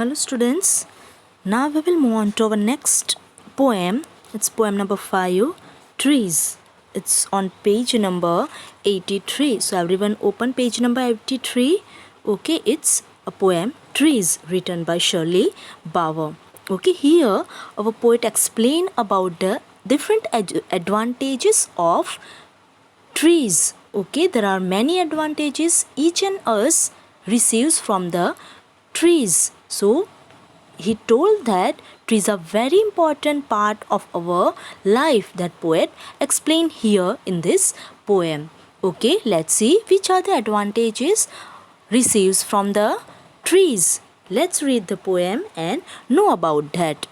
Hello students, now we will move on to our next poem. It's poem number 5, Trees. It's on page number 83. So everyone open page number 83. Okay, it's a poem, Trees, written by Shirley Bauer. Okay, here our poet explain about the different advantages of trees. Okay, there are many advantages each and us receives from the trees. So he told that trees are very important part of our life, that poet explained here in this poem. Okay, let's see which are the advantages receives from the trees. Let's read the poem and know about that.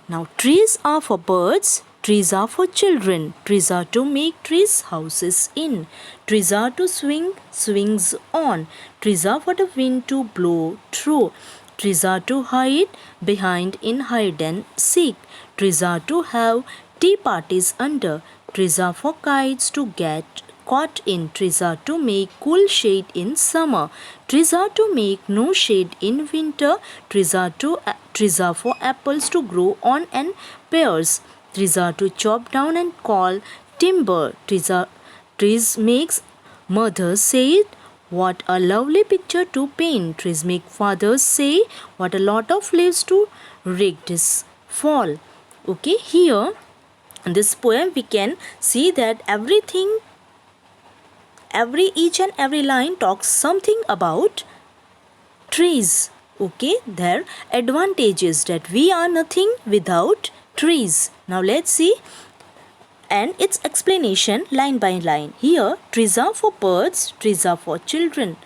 Now, trees are for birds, trees are for children, trees are to make trees houses in, trees are to swing, swings on, trees are for the wind to blow through, trees are to hide behind in hide and seek, trees are to have tea parties under, trees are for kites to get caught in, trees are to make cool shade in summer, trees are to make no shade in winter, trees are for apples to grow on and pears, trees are to chop down and call timber, trees makes mothers say it, what a lovely picture to paint, trees make fathers say, what a lot of leaves to rake this fall. Okay, here in this poem we can see that each and every line talks something about trees. Okay, their advantages, that we are nothing without trees. Now let's see and its explanation line by line. Here, trees are for birds, trees are for children,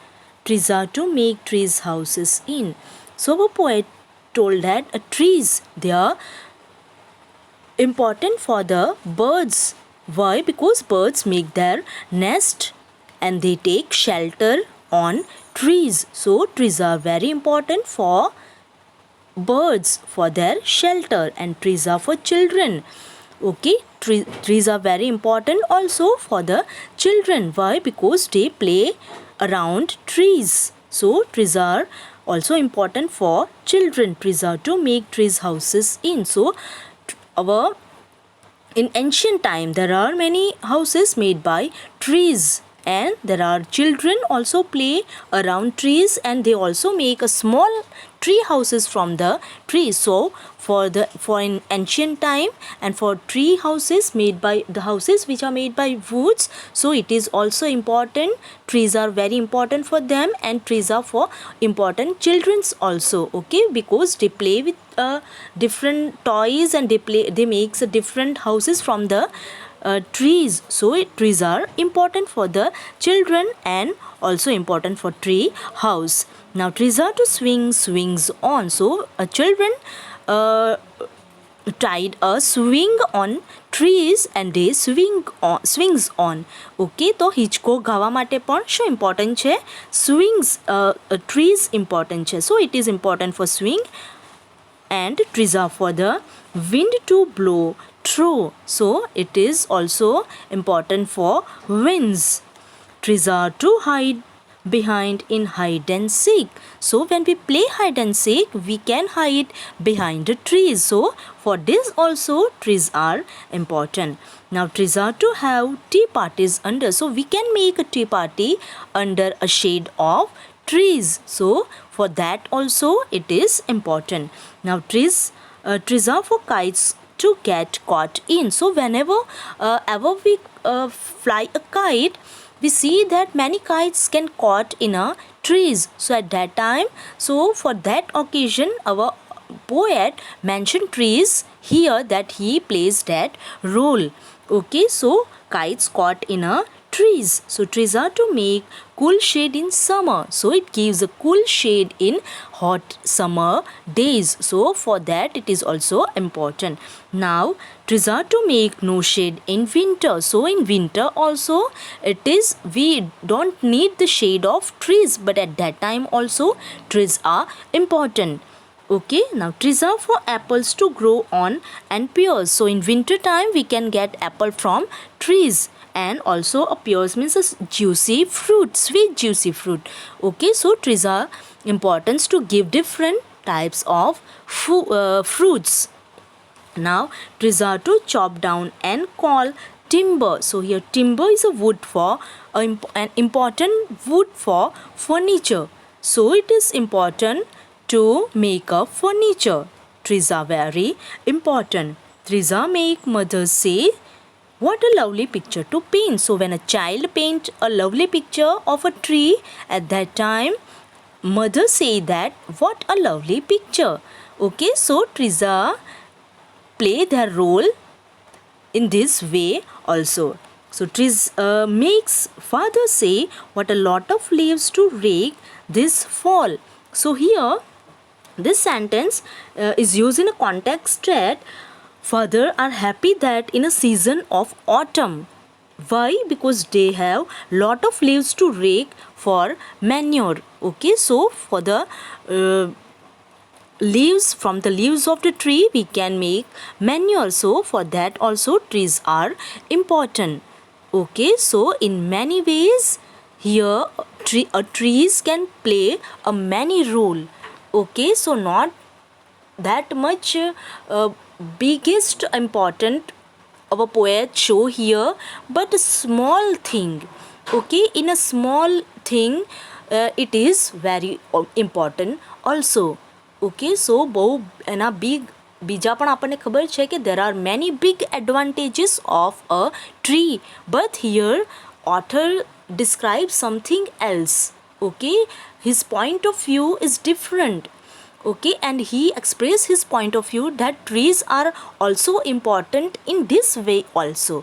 trees are to make trees houses in. So our poet told that trees, they are important for the birds. Why? Because birds make their nest and they take shelter on trees. So trees are very important for birds for their shelter, and trees are for children. Okay, trees are very important also for the children. Why? Because they play around trees. So trees are also important for children. Trees are to make trees houses in. So in ancient time there are many houses made by trees, and there are children also play around trees, and they also make a small tree houses from the trees. So for in ancient time and for tree houses made by the houses which are made by woods, so it is also important. Trees are very important for them, and trees are for important children's also. Okay, because they play with different toys, and they makes different houses from the trees. So trees are important for the children and also important for tree house. Now trees are to swing, swings on. So children tied a swing on trees and they swings on. Okay, તો હિચકો ગાવા માટે પણ શું important છે? Swings, trees important છે. So it is important for swing, and trees are for the wind to blow through. So it is also important for winds. Trees are to hide behind in hide and seek. So when we play hide and seek, we can hide behind the trees. So for this also trees are important. Now trees are to have tea parties under. So we can make a tea party under a shade of trees. So for that also it is important. Now trees are for kites to get caught in. So whenever ever we fly a kite, we see that many kites can caught in a trees. So at that time, so for that occasion, our poet mentioned trees here, that he plays that role. Okay, so kites caught in a trees. So trees are to make cool shade in summer. So it gives a cool shade in hot summer days. So for that it is also important. Now trees are to make no shade in winter. So in winter also we don't need the shade of trees, but at that time also trees are important. Okay, now trees are for apples to grow on and pears. So in winter time we can get apple from trees. And also a pears means a juicy fruit, sweet juicy fruit. Okay, so trees are important to give different types of fruits. Now trees are to chop down and call timber. So here timber is a wood for an important wood for furniture. So it is important to make a furniture. Trees are very important. Trees are make mothers say, what a lovely picture to paint. So when a child paint a lovely picture of a tree, at that time mothers say that what a lovely picture. Okay, so trees are play their role in this way also. So trees makes father say, what a lot of leaves to rake this fall. So here this sentence is used in a context that father are happy that in a season of autumn. Why? Because they have lot of leaves to rake for manure. Okay, so for the leaves, from the leaves of the tree we can make manure. So for that also trees are important. Okay, so in many ways here trees can play a many role. Okay, so not that much biggest important our poet show here, but a small thing. Okay, in a small thing it is very important also. Okay, so બહુ એના બીજા પણ આપણને ખબર છે કે there are many big advantages of a tree, but here author describes something else. Okay, his point of view is different. Okay, and he expressed his point of view that trees are also important in this way also.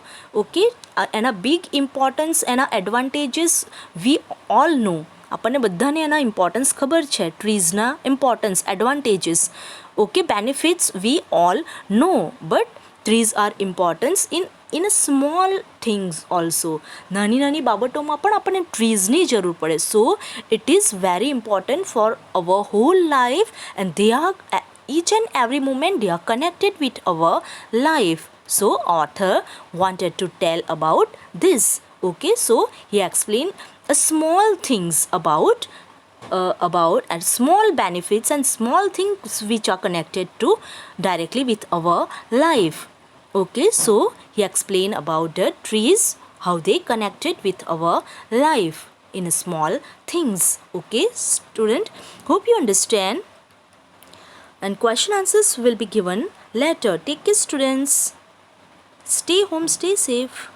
Okay, and a big importance and a advantages we all know. આપણને બધાને એના importance ખબર છે, ટ્રીઝના importance, advantages. Okay, benefits we all know, but trees are importance in a small things also. નાની નાની બાબતોમાં પણ આપણને ટ્રીઝની જરૂર પડે. So it is very important for our whole life, and they are each and every moment they are connected with our life. So author wanted to tell about this. Okay, so he explained a small things about and small benefits and small things which are connected to directly with our life. Okay, so he explained about the trees, how they connected with our life in small things. Okay, student, hope you understand, and question answers will be given later. Take care, students. Stay home, stay safe.